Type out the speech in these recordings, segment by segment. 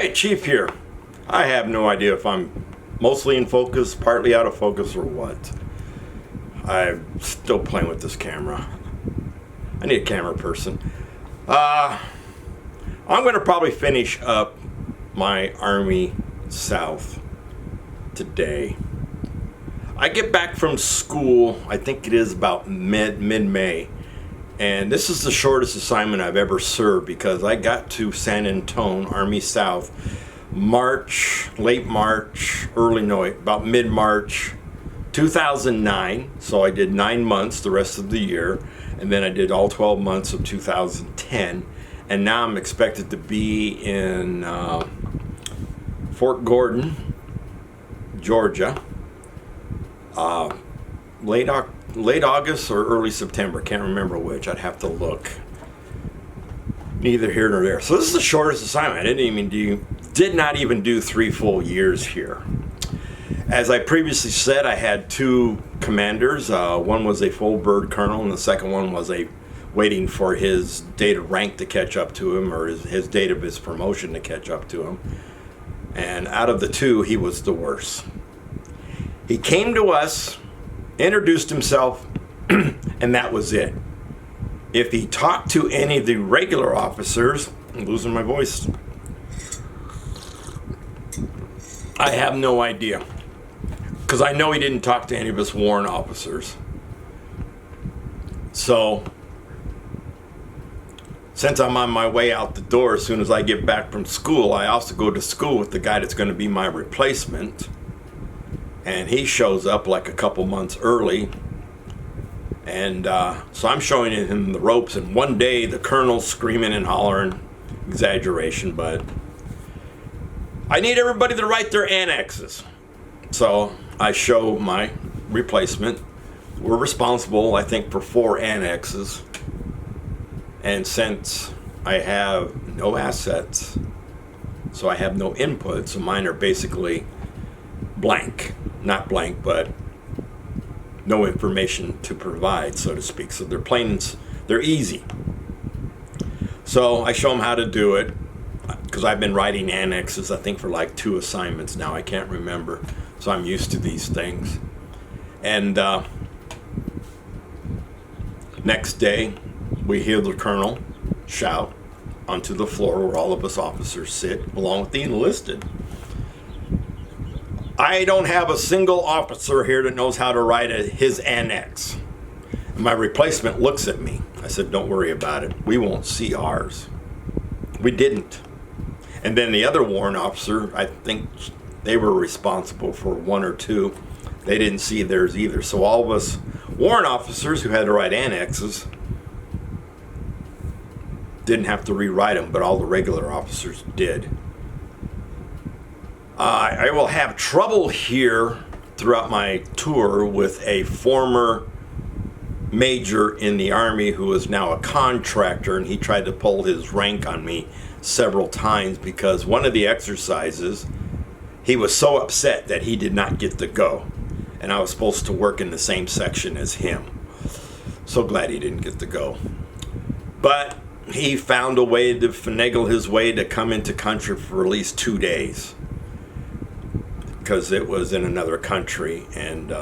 Hey, Chief here. I have no idea if I'm mostly in focus, partly out of focus, or what. I'm still playing with this camera. I need a camera person. I'm going to probably finish up my Army South today. I get back from school, I think it is about mid-May. And this is the shortest assignment I've ever served because I got to San Antone, Army South, about mid-March 2009. So I did 9 months the rest of the year, and then I did all 12 months of 2010. And now I'm expected to be in Fort Gordon, Georgia, late August or early September. Can't remember which. I'd have to look. Neither here nor there. So this is the shortest assignment. I did not even do 3 full years here. As I previously said, I had 2 commanders. One was a full bird colonel, and the second one was waiting for his date of rank to catch up to him, or his date of his promotion to catch up to him. And out of the 2, he was the worst. He came to us, introduced himself, and that was it. If he talked to any of the regular officers, I'm losing my voice, I have no idea, because I know he didn't talk to any of us warrant officers. So since I'm on my way out the door, as soon as I get back from school, I also go to school with the guy that's going to be my replacement. And he shows up like a couple months early. And so I'm showing him the ropes. And one day the colonel's screaming and hollering. Exaggeration, but I need everybody to write their annexes. So I show my replacement. We're responsible, I think, for 4 annexes. And since I have no assets, so I have no input, so mine are basically blank. Not blank, but no information to provide, so to speak. So they're easy. So I show them how to do it, because I've been writing annexes, I think, for like 2 assignments now. I can't remember. So I'm used to these things. And next day, we hear the colonel shout onto the floor where all of us officers sit, along with the enlisted. I don't have a single officer here that knows how to write his annex. And my replacement looks at me. I said, don't worry about it. We won't see ours. We didn't. And then the other warrant officer, I think they were responsible for 1 or 2. They didn't see theirs either. So all of us warrant officers who had to write annexes didn't have to rewrite them, but all the regular officers did. I will have trouble here throughout my tour with a former major in the Army who is now a contractor, and he tried to pull his rank on me several times because one of the exercises, he was so upset that he did not get to go, and I was supposed to work in the same section as him. So glad he didn't get to go. But he found a way to finagle his way to come into country for at least 2 days. Because it was in another country, and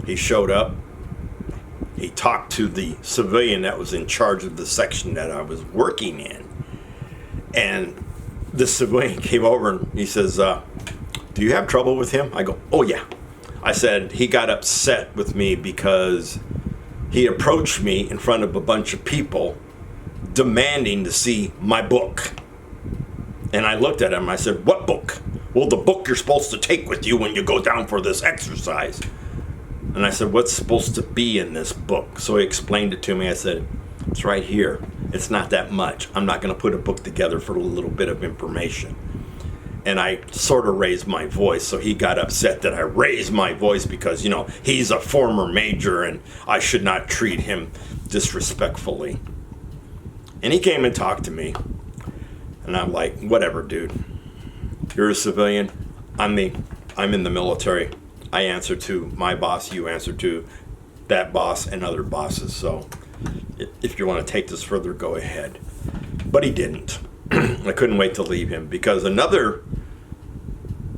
he showed up. He talked to the civilian that was in charge of the section that I was working in, and the civilian came over and he says, do you have trouble with him? I go, oh yeah. I said, he got upset with me because he approached me in front of a bunch of people demanding to see my book. And I looked at him, I said, what book? Well, the book you're supposed to take with you when you go down for this exercise. And I said, what's supposed to be in this book? So he explained it to me. I said, it's right here. It's not that much. I'm not going to put a book together for a little bit of information. And I sort of raised my voice. So he got upset that I raised my voice because, he's a former major and I should not treat him disrespectfully. And he came and talked to me. And I'm like, whatever, dude. You're a civilian. I'm in the military. I answer to my boss. You answer to that boss and other bosses. So if you want to take this further, go ahead. But he didn't. I couldn't wait to leave him, because another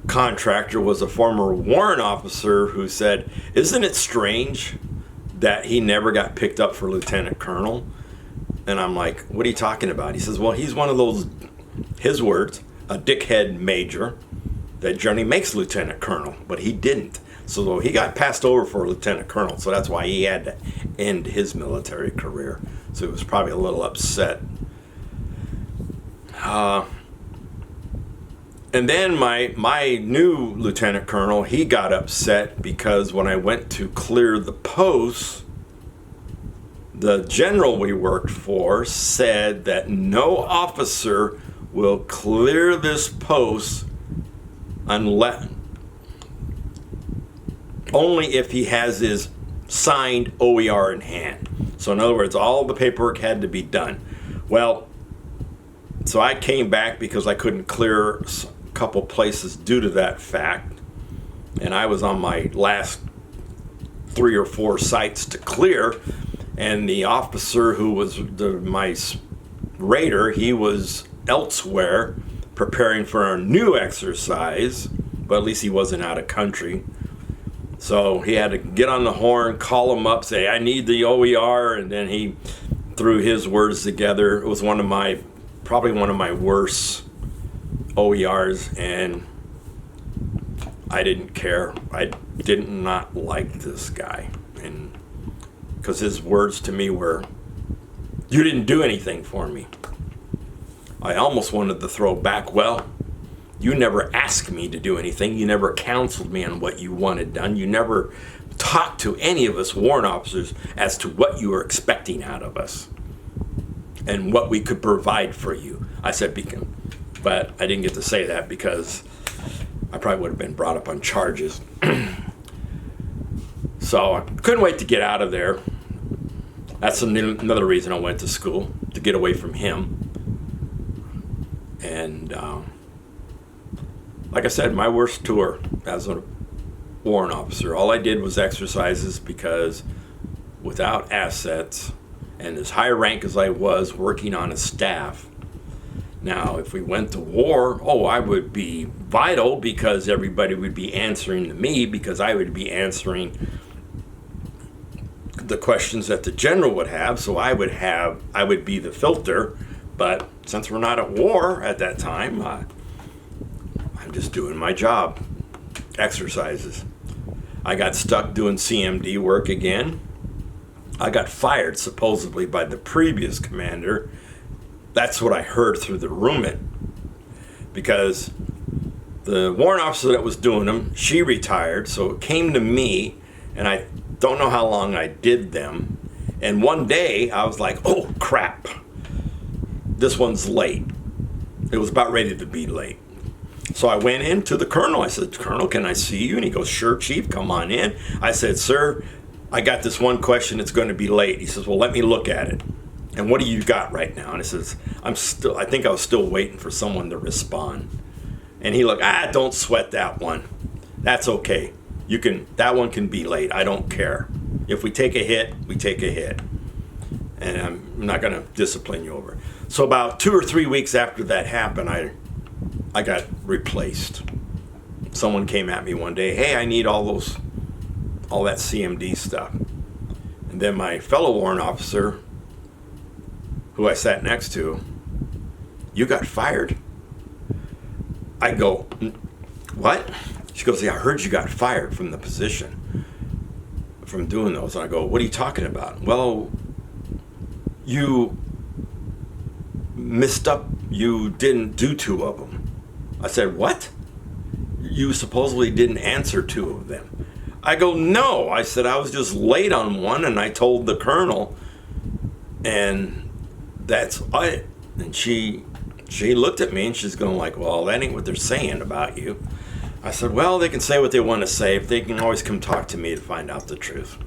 contractor was a former warrant officer who said, "Isn't it strange that he never got picked up for lieutenant colonel?" And I'm like, "What are you talking about?" He says, "Well, he's one of those," his words, "a dickhead major that generally makes lieutenant colonel, but he didn't. So he got passed over for a lieutenant colonel, so that's why he had to end his military career." So he was probably a little upset. And then my new lieutenant colonel, he got upset because when I went to clear the post, the general we worked for said that no officer will clear this post unless only if he has his signed OER in hand. So in other words, all the paperwork had to be done. Well, so I came back because I couldn't clear a couple places due to that fact, and I was on my last 3 or 4 sites to clear, and the officer who was my raider, he was elsewhere preparing for a new exercise, but at least he wasn't out of country. So he had to get on the horn, call him up, say, "I need the OER," and then he threw his words together. It was probably one of my worst OERs, and I didn't care. I did not like this guy, and because his words to me were, "You didn't do anything for me." I almost wanted to throw back, "Well, you never asked me to do anything. You never counseled me on what you wanted done. You never talked to any of us warrant officers as to what you were expecting out of us and what we could provide for you." I said, but I didn't get to say that because I probably would have been brought up on charges. So I couldn't wait to get out of there. That's another reason I went to school, to get away from him. And like I said, my worst tour as a warrant officer. All I did was exercises, because without assets and as high rank as I was working on a staff, now if we went to war, I would be vital, because everybody would be answering to me, because I would be answering the questions that the general would have, so I would be the filter. But since we're not at war at that time, I'm just doing my job, exercises. I got stuck doing CMD work again. I got fired supposedly by the previous commander. That's what I heard through the roommate, because the warrant officer that was doing them, she retired, so it came to me, and I don't know how long I did them. And one day I was like, "Oh crap, this one's late." It was about ready to be late. So I went in to the colonel. I said, "Colonel, can I see you?" And he goes, "Sure, Chief, come on in." I said, "Sir, I got this one question. It's going to be late." He says, "Well, let me look at it. And what do you got right now?" And he says, I think I was still waiting for someone to respond. And he looked, "Don't sweat that one. That's okay. That one can be late. I don't care. If we take a hit, we take a hit. And I'm not going to discipline you over it." So about 2 or 3 weeks after that happened, I got replaced. Someone came at me one day, "Hey, I need all that CMD stuff." And then my fellow warrant officer, who I sat next to, "You got fired?" I go, "What?" She goes, "Yeah, I heard you got fired from the position from doing those." And I go, "What are you talking about?" "Well, you messed up. You didn't do 2 of them." I said, "What? You supposedly didn't answer 2 of them." I go, "No." I said, "I was just late on one, and I told the colonel, and that's it." And she looked at me, and she's going like, "Well, that ain't what they're saying about you." I said, "Well, they can say what they want to say. If they can always come talk to me to find out the truth."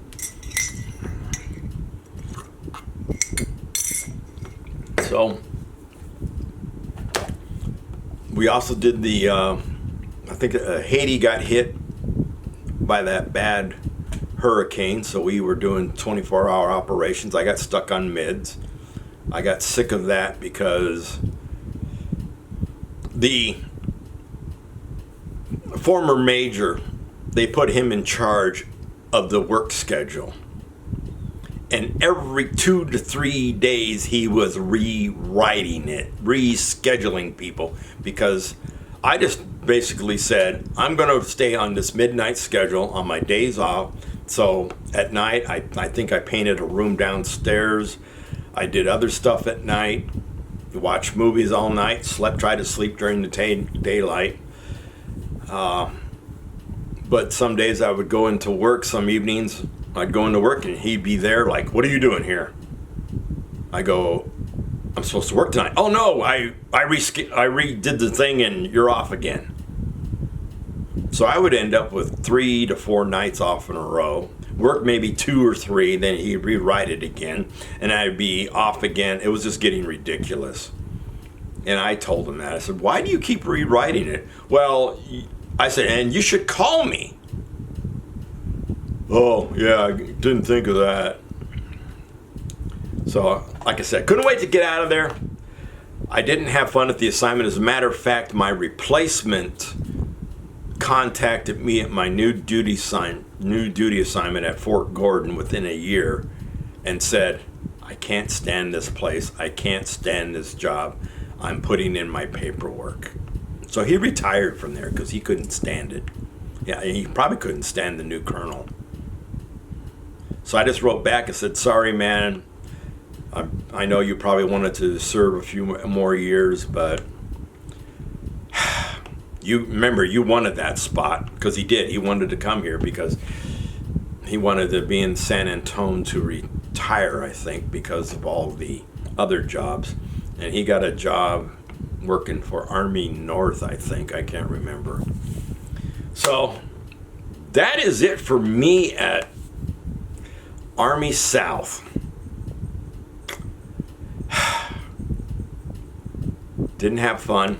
So we also did I think Haiti got hit by that bad hurricane, so we were doing 24-hour operations. I got stuck on mids. I got sick of that because the former major, they put him in charge of the work schedule. And every 2 to 3 days he was rewriting it, rescheduling people, because I just basically said, I'm going to stay on this midnight schedule on my days off. So at night, I think I painted a room downstairs. I did other stuff at night, watched movies all night, tried to sleep during the daylight. But some days I would go into work, some evenings I'd go into work and he'd be there like, what are you doing here? I go, I'm supposed to work tonight. Oh no, I redid the thing and you're off again. So I would end up with 3 to 4 nights off in a row, work maybe 2 or 3, then he'd rewrite it again, and I'd be off again. It was just getting ridiculous. And I told him that. I said, why do you keep rewriting it? Well, I said, and you should call me. Oh, yeah, I didn't think of that. So, like I said, couldn't wait to get out of there. I didn't have fun at the assignment. As a matter of fact, my replacement contacted me at my new duty assignment at Fort Gordon within a year and said, I can't stand this place. I can't stand this job. I'm putting in my paperwork. So he retired from there because he couldn't stand it. Yeah, he probably couldn't stand the new colonel. So I just wrote back and said, sorry, man. I know you probably wanted to serve a few more years, but you remember you wanted that spot, because he did. He wanted to come here because he wanted to be in San Antonio to retire, I think, because of all the other jobs. And he got a job working for Army North, I think. I can't remember. So that is it for me at Army South. Didn't have fun.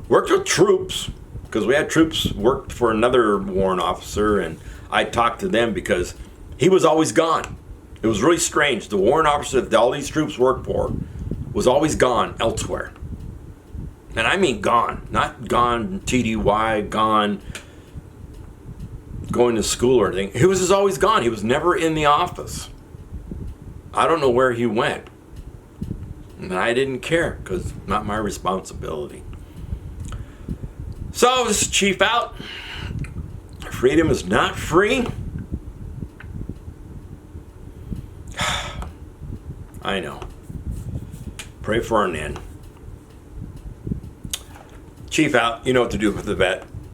Worked with troops, because we had troops, worked for another warrant officer, and I talked to them because he was always gone. It was really strange. The warrant officer that all these troops worked for was always gone elsewhere. And I mean gone. Not gone TDY, gone going to school or anything. He was just always gone. He was never in the office. I don't know where he went. And I didn't care, because not my responsibility. So this is Chief out. Freedom is not free. I know. Pray for an end. Chief out. You know what to do with the vet.